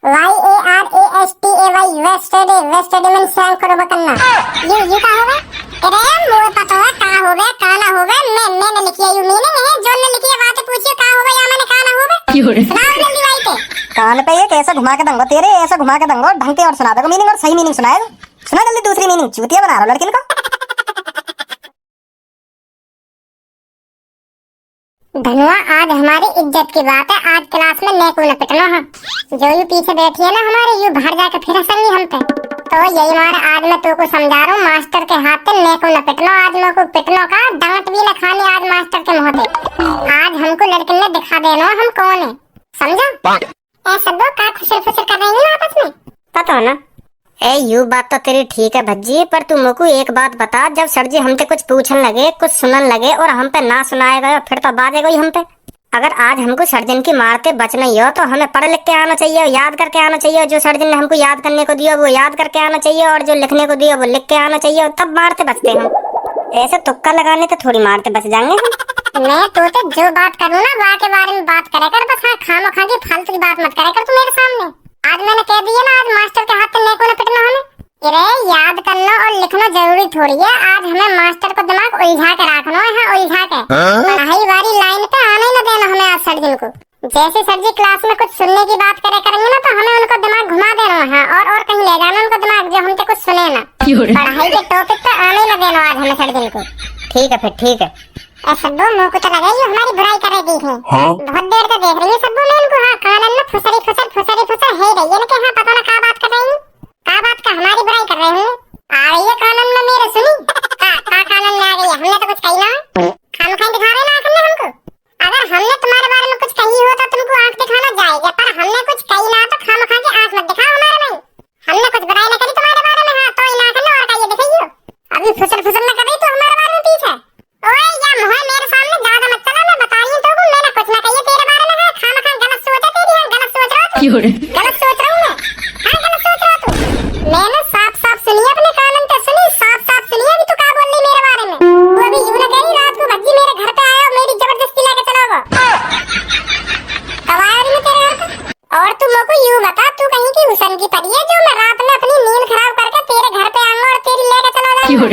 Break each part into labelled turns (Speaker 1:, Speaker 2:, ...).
Speaker 1: WARASTAY वेस्टरडे वेस्टरडे में सैंग करो बकन्ना ये का होगा। अरे मोर पता है का होगा का ना होगा। मैंने लिखी है यू मीनिंग है जो ने लिखी है बात पूछिए का होगा या मैंने का ना होगा। सुनाओ जल्दी भाई पे
Speaker 2: कान पे ये कैसा घुमा के दंगो तेरे ऐसा घुमा के दंगो ढंग के और सुना दो मीनिंग और सही मीनिंग सुनाए। सुना जल्दी दूसरी मीनिंग चूतिया बना रहा लड़किन को।
Speaker 1: धनुआ आज हमारी इज्जत की बात है। आज क्लास में नेको न पिटना है। जो यू पीछे बैठी है ना हमारे यू बाहर जाकर फिर हंसेंगी हम पे। तो यही मारे आज मैं तो को समझा रहा हूँ मास्टर के हाथ से नेको न पिटना। आज मेरे को पिटनो का डांट भी न खानी आज मास्टर के मुंह पे। आज हमको लड़के ने दिखा देना हम कौन है समझा। ऐसा दो का खुशर खुशर कर रही है आपस में पता हो ना।
Speaker 3: ए यू बात तो तेरी ठीक है भज्जी पर तू मोको एक बात बता जब सर जी हमसे कुछ पूछने लगे कुछ सुनने लगे और हम पे ना सुनाए गए फिर तो बात है कोई हम पे। अगर आज हमको सर्जन की मारते बच नहीं हो तो हमें पढ़ लिख के आना चाहिए याद करके आना चाहिए। जो सर्जन ने हमको याद करने को दिया वो याद करके आना चाहिए और जो लिखने को दिया वो लिख के आना चाहिए तब मारते बचते हम। ऐसे तुक्का लगाने तो थोड़ी मारते बच जाएंगे हम।
Speaker 1: मैं तो जो बात करूँ ना वहाँ के बारे में बात करे कर बस। हाँ खामो खा के फालतू की बात मत करे कर तू मेरे सामने। आज मैंने कह दिया ना आज मास्टर के हाथ से नेको न पिटना हमें। अरे याद करना और लिखना जरूरी थोड़ी है। आज हमें मास्टर को दिमाग उलझा के रखना है उलझा के। पढ़ाई वाली लाइन पे आने न देना हमें आज सर जी को। जैसे सर जी क्लास में कुछ सुनने की बात करे करेंगे ना तो हमें उनको दिमाग घुमा देना है और कहीं ले जाना उनको दिमाग जो हमसे कुछ सुने ना। पढ़ाई के टॉपिक पे आने न देना आज हमें सर जी को।
Speaker 3: ठीक है फिर ठीक है।
Speaker 1: सब्बो मुँह को तो लगा ये हमारी बुराई कर रही है। बहुत देर से देख रही है सब्बो ने इनको। हाँ कानन में फुसरी फुसर है रही है ना कि हाँ पता ना क्या बात कर रही है का बात का हमारी बुराई कर रहे हैं। आ रही है कानन में मेरे सुनी का कानन में आ गई है। हमने तो कुछ कही ना खाम खाई दिखा रहे ना हमने हमको। अगर हमने तुम्हारे बारे में कुछ कही हो तो तुमको आंख दिखाना जाएगा पर हमने कुछ कही ना तो खाम खा के आंख मत दिखाओ हमारे में। हमने कुछ बुराई न करी तुम्हारे बारे में। हाँ तो ना करना और का ये दिखाइयो अभी फुसर न कर रही तो हमारे बारे में पीछे। ओए या मोह मेरे सामने ज्यादा मत चला मैं बता रही हूं तो मैंने कुछ ना कही तेरे बारे में। खाम खा गलत सोचा तेरी है गलत सोच रहा तू गलत सोच रहा हूं मैं। हां गलत सोच रहा तू। मैंने साफ सुनी अपने कानन पे सुनी साफ सुनी अभी तू क्या बोल रही मेरे बारे में। तू अभी यूं ना कही रात को भज्जी मेरे घर पे आया और मेरी जबरदस्ती लेके चला गया। कब आया रे तेरे घर पे और तू मेरे को यूं बता तू कहीं की हुसन की परी है जो मैं रात में अपनी नींद खराब करके तेरे घर पे आऊंगा और तेरी लेके चला जाऊंगा।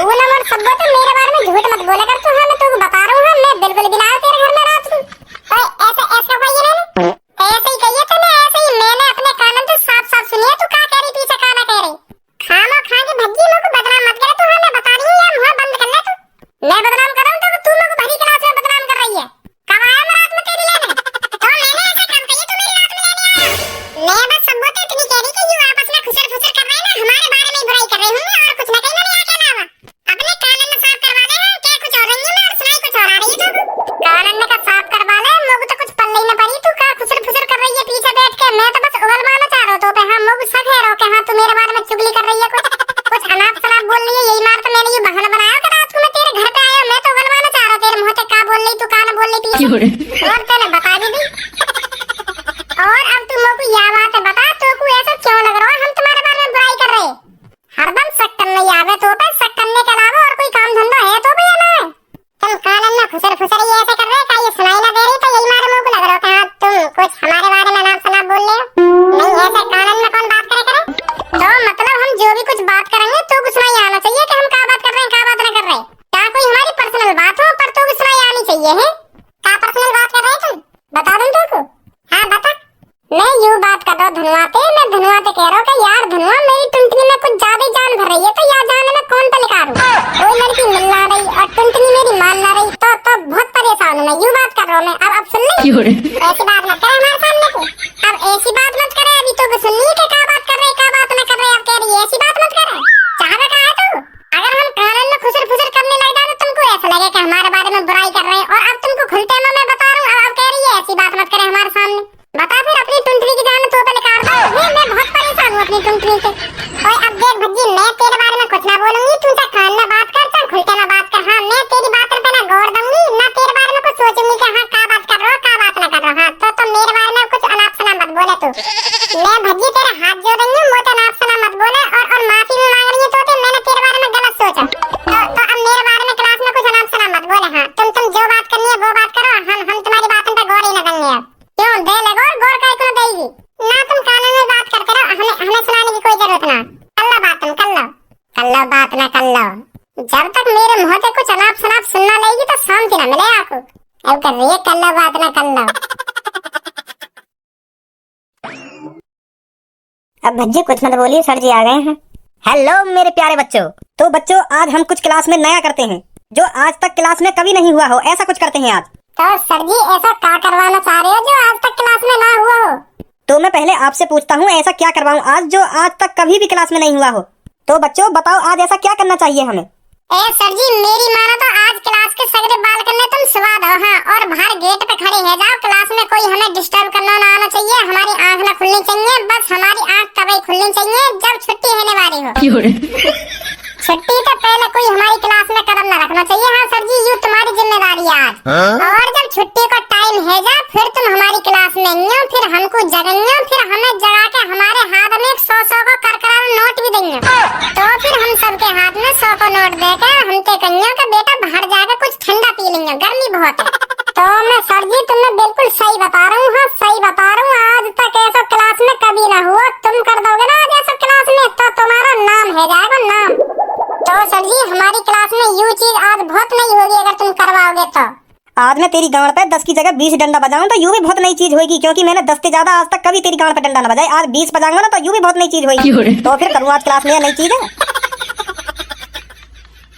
Speaker 1: तू ना मर सब तो मेरे बारे में झूठ मत बोला कर तू। हाँ मैं तुझको बता रहा हूँ मैं बिल्कुल भी ना आया तेरे घर में रात को। ओए ऐसा कहिए ना ऐसे ही कहिए तो ना ऐसे ही मैंने अपने कानों से साफ सुनिए तू क्या कह रही पीछे क्या ना कह रही। खाना खा के भज्जी मेरे को बदनाम मत करे तू। हाँ मैं बता रही हूँ यार मुंह बंद कर ले तू। मैं बदनाम कर रहा हूँ तो तू मेरे को भरी क्लास में बदनाम कर रही है। कब आया मैं रात में तेरी लेने तो मैंने ऐसा काम किया तू मेरी रात में लेने आया। मैं बस सब तो इतनी कह रही कि यू आपस में खुसर कर रहे हैं ना हमारे बारे में बुराई कर रहे होंगे और कुछ ना कहीं ना क्या अलावा अपने कानन में साफ करवा ले। क्या कुछ और रही है मैं और सुनाई कुछ और आ रही है तो कानन में का साफ करवा ले। मुझे तो कुछ पल्ले ही ना पड़ी तू का खुसर कर रही है पीछे बैठ के। मैं तो बस उगलवाना चाह रहा हूं तो पे हां मुझे शक है रो के हाँ तू मेरे बारे में चुगली कर रही है कुछ अनाप शनाप बोल रही है। यही मार तो मैंने ये बहाना बनाया कि रात को मैं तेरे घर पे आया मैं तो उगलवाना चाह रहा तेरे मुंह से का बोल रही तू का ना बोल रही पीछे और तूने बता भी दी। और अब तू मुझको यह बात है बता तो को ऐसा क्यों लग रहा है हम तुम्हारे बारे में बुराई कर रहे हैं। हरदम शक करने आवे तो पे शक करने के अलावा और कोई काम धंधा है तो भी ना है। तुम कानन में फुसर ये ऐसे कर रहे का ये सुनाई ना दे रही तो यही मारे मुंह को लग रहा है तुम कुछ हमारे बारे में नाम सना बोल रहे हो। नहीं ऐसे कानन में कौन बात करे तो मतलब हम जो भी कुछ बात करेंगे तो कुछ नहीं आना चाहिए कि हम क्या बात कर रहे हैं क्या बात ना कर रहे हैं। क्या कोई हमारी पर्सनल बात हो पर तो कुछ नहीं आनी चाहिए है। क्या पर्सनल बात कर रहे हैं तुम बता दूं तुमको। हाँ बता। मैं यूं बात कर रहा हूँ धनुआते मैं धनुआते कह रहा हूँ कि यार धनुआ मेरी टुनटुनी में कुछ ज्यादा ही जान भर रही है तो यार जाने में कौन पे लिखा दूं। कोई लड़की मिल ना रही और टुनटुनी मेरी मान ना रही तो बहुत परेशान हूँ मैं। यूं बात कर रहा हूँ मैं। अब सुन ले ऐसी बात मत करे हमारे सामने को। अब ऐसी बात मत करे अभी तो सुन ली कि क्या बात कर रहे क्या बात ना कर रहे। अब कह रही है ऐसी बात मत करे चाहे कहा तो अगर हम कानन में खुसर करने लग जाए तो तुमको ऐसा लगे कि हमारे बारे में बुराई कर रहे हैं। और अब तुमको खुलते में मैं बता रहा हूँ अब कह रही है ऐसी बात मत करे हमारे सामने। बता फिर अपनी टुनटुनी की जान तो पे निकाल दो। मैं बहुत परेशान हूँ अपनी टुनटुनी से। और अब देख भज्जी मैं तेरे बारे में कुछ ना बोलूंगी तू तो कान में बात कर चल खुलते में बात कर। हाँ मैं तेरी बात पे ना गौर दूंगी ना तेरे बारे में कुछ सोचूंगी कि हाँ क्या बात कर रहा हो क्या बात ना कर रहा। हाँ तो मेरे बारे में कुछ अनाप शनाप मत बोले तू। मैं भज्जी तेरा हाथ जोड़ रही हूँ मोटे अनाप शनाप मत बोले और माफी भी मांग रही है तो मैंने तेरे बारे में गलत सोचा तो अब मेरे बारे में क्लास में कुछ अनाप शनाप मत बोले। हाँ तुम जो बात करनी है वो बात करो। हम तुम्हारी बातों पर गौर ही न देंगे। अब क्यों दे लगो और गौर का क्यों देगी ना तुम कानन लो बात ना कर लो। जब तक मेरे मुंह से कुछ अनाप शनाप सुनना लगेगी तो शांति ना मिले आपको। अब कर रही है, कर लो बात ना कर लो।
Speaker 3: अब भज्जी कुछ मत बोलिए, सर जी आ गए हैं।
Speaker 2: हेलो मेरे प्यारे बच्चों। तो बच्चों आज हम कुछ क्लास में नया करते हैं जो आज तक क्लास में कभी नहीं हुआ हो, ऐसा कुछ करते हैं आज।
Speaker 1: तो सर जी ऐसा क्या करवाना चाह रहे हो जो आज तक क्लास में ना हुआ हो?
Speaker 2: तो मैं पहले आपसे पूछता हूँ ऐसा क्या करवाऊँ आज जो आज तक कभी भी क्लास में नहीं हुआ हो। तो बच्चों बताओ आज ऐसा क्या करना चाहिए हमें।
Speaker 1: ए सर जी मेरी मानो तो आज क्लास के सगरे बाल करने तुम सुबह दो। हाँ, और बाहर गेट पे खड़े है जाओ। क्लास में कोई हमें डिस्टर्ब करना ना आना चाहिए। हमारी आंख ना खुलनी चाहिए, बस हमारी आंख तभी खुलनी चाहिए जब छुट्टी होने वाली हो। छुट्टी तो पहले कोई हमारी क्लास में कदम न रखना चाहिए। हाँ सर जी यूँ तुम्हारी जिम्मेदारी है आज। और जब छुट्टी का टाइम है जा फिर तुम हमारी क्लास में यूँ, फिर हमको जगेंगे, फिर हमें जगा के हमारे हाथ में 100 का करकरा नोट भी देंगे। तो फिर हम सबके हाथ में 100 का नोट देकर हमसे कहिए कि बेटा बाहर जाकर कुछ ठंडा पी लेंगे, गर्मी बहुत है। तो मैं सर जी तुम्हें बिल्कुल सही बता रहा हूँ। हाँ सही बता रहा हूँ, आज तक ऐसा क्लास में कभी ना हुआ। तुम कर दोगे ना आज ऐसा क्लास में तो तुम्हारा नाम है जाएगा, नाम। तो सर जी हमारी क्लास में यूँ चीज आज बहुत नई होगी अगर तुम करवाओगे तो।
Speaker 2: आज मैं तेरी गांड पे 10 की जगह 20 डंडा बजाऊं तो यूँ भी बहुत नई चीज होगी, क्योंकि मैंने 10 से ज्यादा आज तक कभी तेरी गांड पे डंडा न बजाया। आज 20 बजाऊंगा ना तो यूँ भी बहुत नई चीज होगी। तो फिर करूँ आज क्लास में नई चीज है।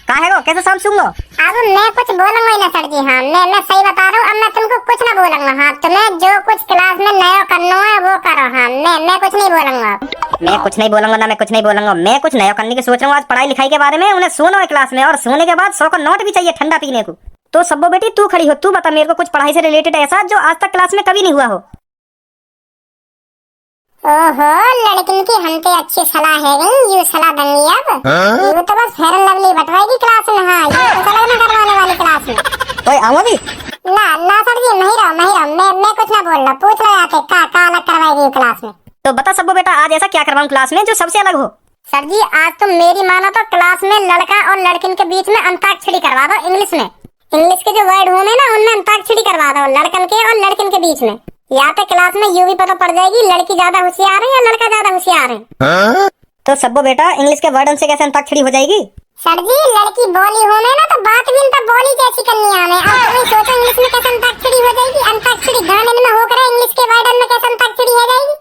Speaker 2: कहाँ है वो, कैसे शाम सुनूंगा?
Speaker 1: अब मैं कुछ बोलूंगा ही ना सर जी। हाँ मैं सही बता रहा हूँ। अब मैं तुमको कुछ ना बोलूंगा। हाँ तुम्हें जो कुछ क्लास में नया करना है वो करो। हाँ मैं कुछ नहीं बोलूंगा।
Speaker 2: मैं कुछ नहीं बोलूंगा ना, मैं कुछ नहीं बोलूंगा। मैं कुछ नया करने की सोच रहा हूँ आज पढ़ाई लिखाई के बारे में। उन्हें सोना है क्लास में और सोने के बाद 100 का नोट भी चाहिए ठंडा पीने को। तो सब्बो बेटी तू खड़ी हो, तू बता मेरे को कुछ पढ़ाई से रिलेटेड ऐसा जो आज तक क्लास में कभी नहीं हुआ हो।
Speaker 1: ओहो लड़किन की हम पे अच्छी सलाह है गई। यू सलाह देंगी अब। यू तो बस फेयर लवली बटवाएगी क्लास में। हाँ ये तो लगना करवाने वाली क्लास में।
Speaker 2: ओए आओ भी।
Speaker 1: ना सर जी नहीं रहो। मैं कुछ ना बोल रहा। पूछ लो आके का अलग करवाएगी क्लास में।
Speaker 2: तो बता सब्बो बेटा आज ऐसा क्या करवाऊं क्लास में जो सबसे अलग हो।
Speaker 1: सर जी आज तुम मेरी मानो तो क्लास में लड़का और लड़किन के बीच में अंताक्षरी करवा दो इंग्लिश में। इंग्लिश के जो वर्ड होंगे ना उनमें अंताक्षरी करवा दो लड़कन के और लड़किन के बीच में। यहाँ पे क्लास में यूं भी पता पड़ जाएगी लड़की ज्यादा होशियार है या लड़का ज्यादा होशियार है।
Speaker 2: तो सब्बो बेटा इंग्लिश के वर्ड से कैसे अंताक्षरी हो जाएगी?
Speaker 1: सर जी लड़की बोली हो में ना तो बात भी इनका बोली जैसी करनी है हमें। अब तुम्हें सोचो इंग्लिश में कैसे अंताक्षरी हो जाएगी। अंताक्षरी गाने में होकर इंग्लिश के वर्ड में कैसे अंताक्षरी हो जाएगी।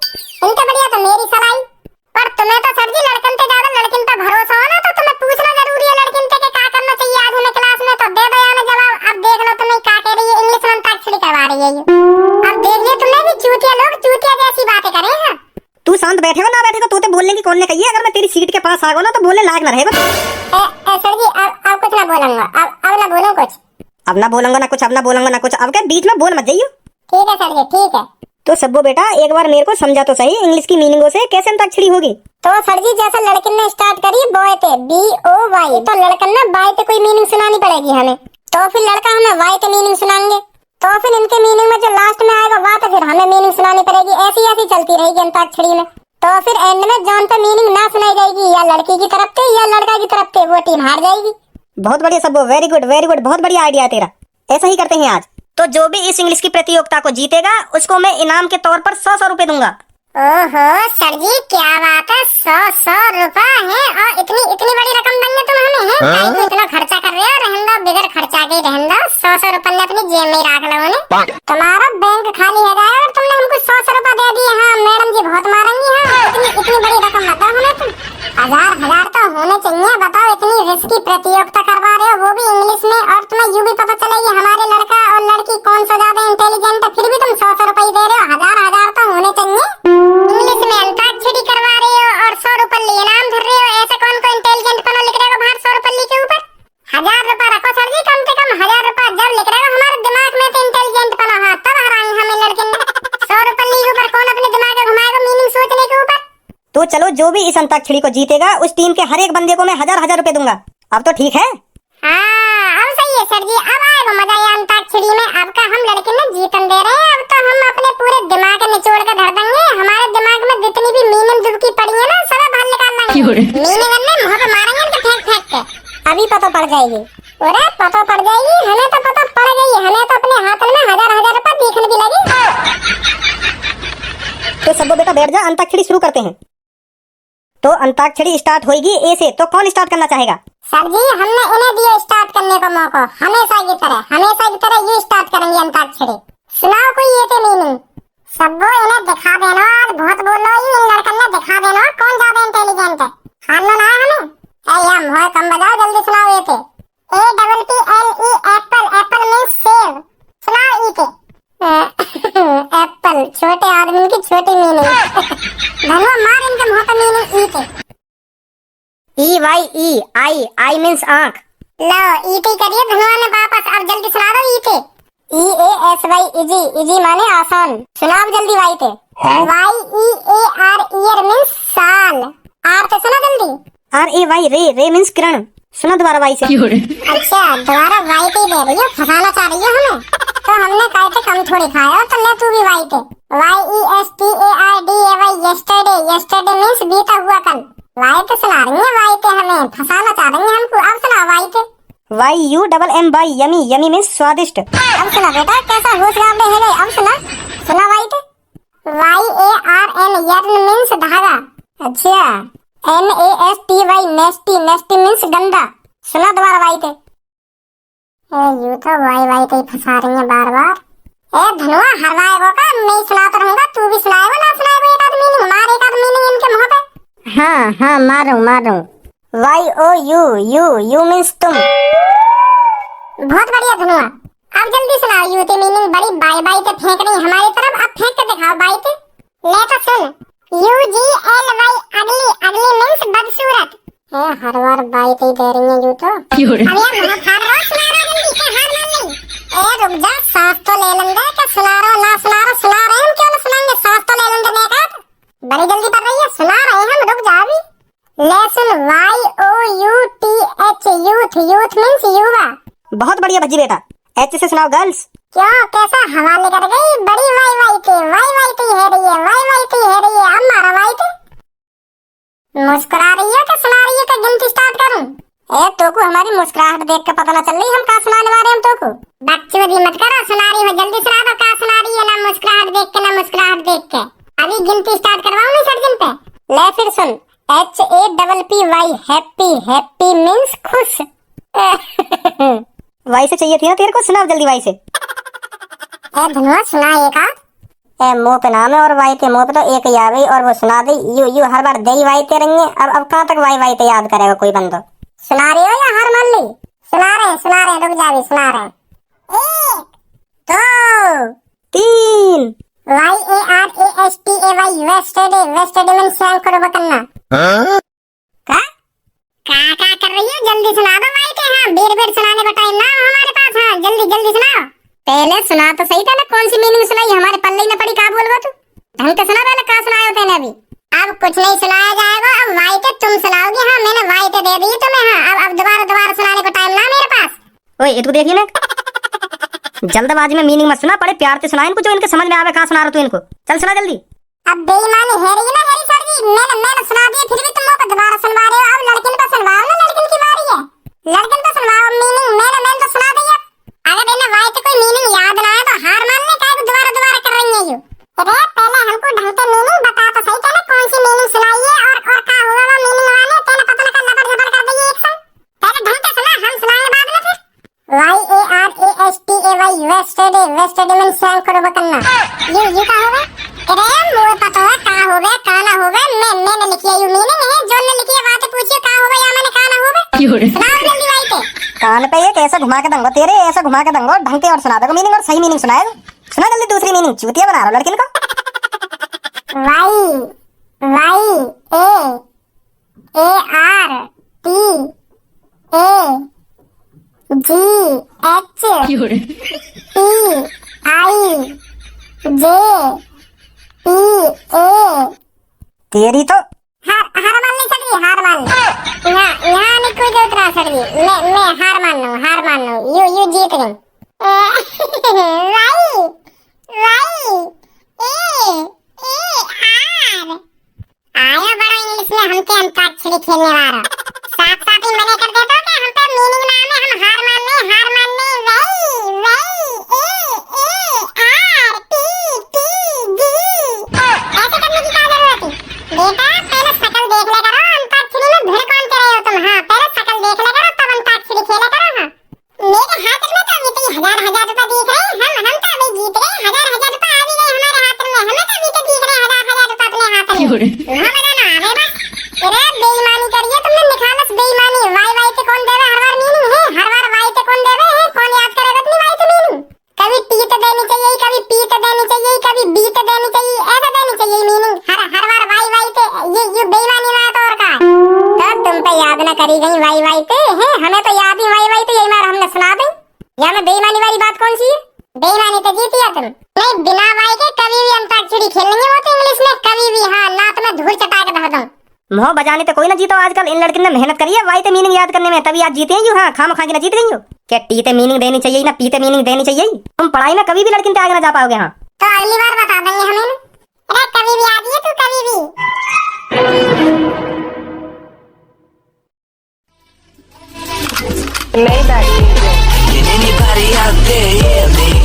Speaker 1: इनसे बढ़िया तो मेरी सलाह। पर तुम्हें तो सर जी लड़कन से ज्यादा लड़किन पर भरोसा हो ना, तो तुम्हें पूछना जरूरी है लड़किन से क्या करना चाहिए आज हमें क्लास में। तो दे दो यार जवाब। अब देख लो तुम्हें क्या कह रही है, इंग्लिश में अंताक्षरी करवा रही है ये। अब देख लियो तुमने भी चूतिया लोग चूतिया जैसी बातें करेगा।
Speaker 2: तू शांत बैठेगा ना बैठेगा तो बोलने की कौन ने कही है? अगर मैं तेरी सीट के पास आ गया ना तो बोलने लायक ना रहेगा।
Speaker 1: सर जी अब कुछ ना बोलूंगा। अब ना बोलूं कुछ।
Speaker 2: अब ना बोलूंगा ना कुछ, अब ना बोलूंगा ना कुछ। अब क्या बीच में बोल मत जाइयो।
Speaker 1: ठीक है सर जी ठीक है।
Speaker 2: तो सब्बो बेटा एक बार मेरे को समझा तो सही इंग्लिश की मीनिंगों से कैसे अंताक्षरी होगी।
Speaker 1: तो सर जी जैसा लड़किन ने स्टार्ट करी बॉय पे BOY, तो लड़कन ने बाय पे कोई मीनिंग सुनानी पड़ेगी हमें। तो फिर लड़का हमें वाई के मीनिंग सुनाएंगे। तो फिर इनके मीनिंग में जो लास्ट में आएगा वहाँ तो फिर हमें मीनिंग सुनानी पड़ेगी। ऐसी चलती रहेगी अंताक्षरी में। तो फिर एंड में जौन पे मीनिंग ना सुनाई जाएगी या लड़की की तरफ से या लड़का की तरफ से वो टीम हार जाएगी।
Speaker 2: बहुत बढ़िया सब्बो, वेरी गुड बहुत बढ़िया आइडिया है तेरा। ऐसा ही करते हैं आज। तो जो भी इस इंग्लिश की प्रतियोगिता को जीतेगा उसको मैं इनाम के तौर पर 100 रुपए दूंगा।
Speaker 1: ओहो सर जी क्या बात है, 100 रुपए है और इतनी बड़ी रकम देंगे तुम हमें? हैं तो इतना खर्चा कर रहे हो, रहने दो बगैर खर्चा के रहने दो। 100 रुपए अपनी जेब में रख लो ने। तुम्हारा बैंक खाली है जाएगा और तुमने हमको 100 रुपए दे दिए। हाँ मैडम जी बहुत मारेंगी। हाँ इतनी बड़ी रकम बताओ हमें तुम। हजार तो होने चाहिए। बताओ इतनी रिस्की प्रतियोगिता करवा रहे हो वो भी इंग्लिश में, और तुम्हें यूँ भी पता चलेगी हमारे लड़का और लड़की कौन सा ज्यादा इंटेलिजेंट है, फिर भी तुम 100 रुपए दे रहे हो। हजार तो होने चाहिए। इंग्लिश में अंताक्षरी करवा रहे हो और 100 रुपए इनाम धर रहे हो। ऐसे कौन इंटेलिजेंट पना लिख रहेगा बाहर 100 रुपए के ऊपर? 1000 रुपए रखो सर जी, कम से कम 1000 रुपए जब लिख रहेगा हमारे दिमाग में तो इंटेलिजेंट पना। हाँ तब हराएंगे हमें लड़के ने। 100 रुपए के ऊपर कौन अपने दिमाग में घुमाएगा मीनिंग सोचने के ऊपर।
Speaker 2: तो चलो जो भी इस अंताक्षरी को जीतेगा उस टीम के हर एक बंदे को मैं 1000 रुपए दूंगा। अब तो ठीक है?
Speaker 1: हाँ अब सही है सर जी। अब आएगा मजा ये अंताक्षरी में। अब का हम लड़के ने जीतन दे रहे हैं। अब तो हम अपने पूरे दिमाग निचोड़ कर धर देंगे। हमारे दिमाग में जितनी भी मीनिंग डुबकी पड़ी है ना सब बाहर निकाल देंगे। मीनिंग में मुंह पे मारेंगे इनके फेंक के। अभी पता पड़ जाएगी। अरे पता पड़ जाएगी, हमें तो पता पड़ गई। हमें तो अपने हाथ में 1000 रुपए दिखने भी लगी।
Speaker 2: तो सब बेटा बैठ जा, अंताक्षरी शुरू करते हैं। तो अंताक्षरी स्टार्ट होगी ए से, तो कौन स्टार्ट करना चाहेगा?
Speaker 1: सर जी हमने उन्हें दिया स्टार्ट करने का मौका, हमेशा की तरह ये स्टार्ट करेंगे अंताक्षरी। सुनाओ कोई ये थे मीनिंग। सबको इन्हें दिखा देना, बहुत बोलो ही इन लड़कन ने दिखा देना कौन ज्यादा इंटेलिजेंट है। खाना ना है हमें यम हो कम बजाओ, जल्दी सुनाओ ये थे। APPLE एप्पल, एप्पल मींस सेब। सुनाओ ई थे। एप्पल छोटे आदमी की छोटी मीनिंग। धनवा मार इनके मुंह पे मीनिंग ई थे।
Speaker 3: EYE आई मींस आंख।
Speaker 1: लो ईटी करिए धनवा ने वापस, अब जल्दी सुना दो ईटे।
Speaker 3: EASY इजी माने आसान। सुनाओ जल्दी वाई थे।
Speaker 1: YEAR ईयर मींस साल। आर तो सुना जल्दी।
Speaker 2: RAY रे मींस किरण। सुनो दोबारा वाई से।
Speaker 1: अच्छा दोबारा वाई टे दे रही हो, फंसाना चाह रही हो हमें। तो हमने कहे थे कम थोड़ी खाया, तो ले तू भी वाई टे। YESTARDAY यस्टरडे, यस्टरडे मींस बीता हुआ कल। वाई टे सुना रही है, वाई टे हमें फंसाना चाह रही है हमको। अब सुना वाई टे।
Speaker 2: YUMMY यमी, यमी मींस स्वादिष्ट।
Speaker 1: अब सुना बेटा कैसा होशियार है गए। अब सुना वाई टे। YARN यर्न मींस धागा। अच्छा NASTY नेस्टी, नेस्टी मींस गंदा। सुना दोबारा वाई थे। यू तो वाई थे फंसा रही है बार बार। ए धनुआ हरवाएगो का, मैं सुनाता रहूंगा, तू भी सुनाएगा ना सुनाएगा एक आध मीनिंग, मार एक आध मीनिंग इनके मुंह पे।
Speaker 3: हाँ मारूं। YOU मींस तुम।
Speaker 1: बहुत बढ़िया धनुआ, अब जल्दी सुनाओ यू थे मीनिंग। बड़ी बाई ते फेंक रही हमारी तरफ, अब फेंक के दिखाओ बाई थे। ले तो सुन। UGLY अगली, अगली मींस बदसूरत। हर बार बाई थे दे रही है यू तो। अब यार मुंह फाड़ रहा, सुना रहा जल्दी, क्या हार मान ली। ए रुक जा, सांस तो ले लेंगे, क्या सुना रहा ना सुना रहा, सुना रहे हम, क्यों ना सुनाएंगे, सांस तो ले लेंगे। नेकात बड़ी जल्दी कर रही है, सुना रहे हम, रुक जा अभी। ले सुन YOUTH यूथ, यूथ मींस युवा।
Speaker 2: बहुत बढ़िया भज्जी बेटा। H से सुनाओ गर्ल्स।
Speaker 1: क्यों कैसा हवाले कर गई, बड़ी वाई थे है रही है, वाई थे है रही है। अब मारा वाई थे। मुस्कुरा रही है, क्या सुना रही है, क्या गिनती स्टार्ट करूं?
Speaker 3: ए तोको हमारी मुस्कुराहट देख के पता ना चल रही हम का सुनाने वाले हम तोको।
Speaker 1: बकचोदी मत करो, सुना रही हो जल्दी सुना दो, क्या सुना रही है। ना मुस्कुराहट देख के, ना मुस्कुराहट देख के। अभी गिनती स्टार्ट करवाऊं मैं सर्जन पे।
Speaker 3: ले फिर सुन। HAPPY हैप्पी, हैप्पी मींस खुश।
Speaker 2: वाई से चाहिए थी ना तेरे को, सुनाओ जल्दी वाई से।
Speaker 1: ए धनुआ सुना एक आध।
Speaker 3: ए मुंह पे नाम है और वाई ते मुंह पे तो एक ही आ गई और वो सुना दी। You her bar they Y ते रहेंगे। अब कहाँ तक वाई ते याद करेगा कोई बंदो।
Speaker 1: सुना रही हो या हार मान ली? सुना रहे रुक जा भी, सुना रहे। 1 2
Speaker 2: 3
Speaker 1: YARASTAY वेस्टरडे, वेस्टरडे मींस सैंग करो बकन्ना। का कर रही है, जल्दी सुना दो वाई थे। हाँ बेर सुनाने का टाइम ना हमारे पास। हाँ जल्दी सुनाओ।
Speaker 3: पहले सुना तो सही था ना, कौन सी मीनिंग सुनाई, हमारे पल्ले ही न पड़ी। का बोलबो तू, ढंग से सुना पहले, का सुनाया होता है अभी।
Speaker 1: अब कुछ नहीं सुनाया जाएगा, अब वाई थे तुम सुनाओगे। हाँ मैंने वाई थे दे दी तुम्हें। हाँ अब दोबारा सुनाने का टाइम ना मेरे पास।
Speaker 2: ओए ये तू देखिए ना, जल्दबाजी में मीनिंग मत सुना, बड़े प्यार से सुना इनको, जो इनके समझ में आवे। कहाँ सुना रहा तू इनको, चल सुना जल्दी।
Speaker 1: अब बेईमानी है रही ना मेरी सर जी, मैंने सुना दिया, फिर भी तुम लोग दोबारा सुनवा रहे हो। अब लड़किन पे सुनवाओ ना, लड़किन की बारी है, लड़किन पे सुनवाओ मीनिंग। मैंने तो सुना दिया। अगर इन्हें वाई थे कोई मीनिंग याद ना आए तो हार मान ले, काहे दोबारा कर रही है यू। अरे पहले हमको ढंग से मीनिंग बता तो सही, पहले कौन सी मीनिंग सुनाई है और का हुआ वो मीनिंग वाले। तेरे पता ना लबर झबर कर देगी एक संग। पहले ढंग से सुना, हम सुनाएंगे बाद में फिर। YARASTAY वेस्टरडे, वेस्टरडे मींस सैंग करो बकन्ना। यू का होगा? अरे मुझे पता है का होगा का ना होगा। मैंने लिखी है यू मीनिंग है, जो ने लिखी है बातें पूछिए का होगा या मैंने का ना होगा। सुनाओ जल्दी वाई थे।
Speaker 2: कान पे एक ऐसा घुमा के दूंगा तेरे, ऐसा घुमा के दूंगा, ढंग से और सुना देगा मीनिंग, और सही मीनिंग सुनाए। सुना जल्दी दूसरी मीनिंग, चूतिया बना रहा लड़किन को।
Speaker 1: YARATHTAJ
Speaker 2: तेरी तो
Speaker 1: हार मान नहीं सकती, हार मान लो। यहाँ नहीं कोई जरूरत ना सकती। मैं हार मान लूँ। यू जीत गई। आया बड़ा इंग्लिश में हमके अंताक्षरी खेलने वाला। साथ ही मना कर देता कि हम पे मीनिंग नाम है, हम हार मानने। ऐसे करने की क्या जरूरत है बेटा, पहले शकल देख ले करो। वहाँ लगाना आवे बस। अरे बेईमानी करिए तुमने, निखालस बेईमानी। वाई वाई ते कौन देवे हर बार मीनिंग है, हर बार वाई ते कौन देवे है, कौन याद करेगा इतनी वाई ते मीनिंग। कभी टी ते देनी चाहिए, कभी पी ते देनी चाहिए, कभी बी ते देनी चाहिए, ऐसा देनी चाहिए मीनिंग। हर बार वाई वाई ते ये बेईमानी ना तो और का। तो तुम पे याद ना करी गई वाई वाई ते है, हमें तो याद ही वाई वाई ते, यही मार हमने सुना दी। या में बेईमानी वाली बात कौन सी है? बेईमानी तो जीती है तुम। नहीं बिना वाई के कभी भी अंताक्षरी खेलेंगे वो तो इंग्लिश में कभी भी। हाँ लात में धूल चटा के धर दूं।
Speaker 2: मोह बजाने तो कोई ना जीतो आजकल। इन लड़कियों ने मेहनत करी है वाई ते मीनिंग याद करने में, तभी आज जीते हैं। हाँ खाम खा के ना जीत गई हो। क्या टी ते मीनिंग देनी चाहिए ना पी ते मीनिंग देनी चाहिए? तुम पढ़ाई में कभी भी लड़कियों से आगे ना जा पाओगे। हाँ
Speaker 1: तो अगली बार बता देंगे हमें। अरे कभी भी आ जाइए तू, कभी भी।
Speaker 4: Can anybody out there hear me?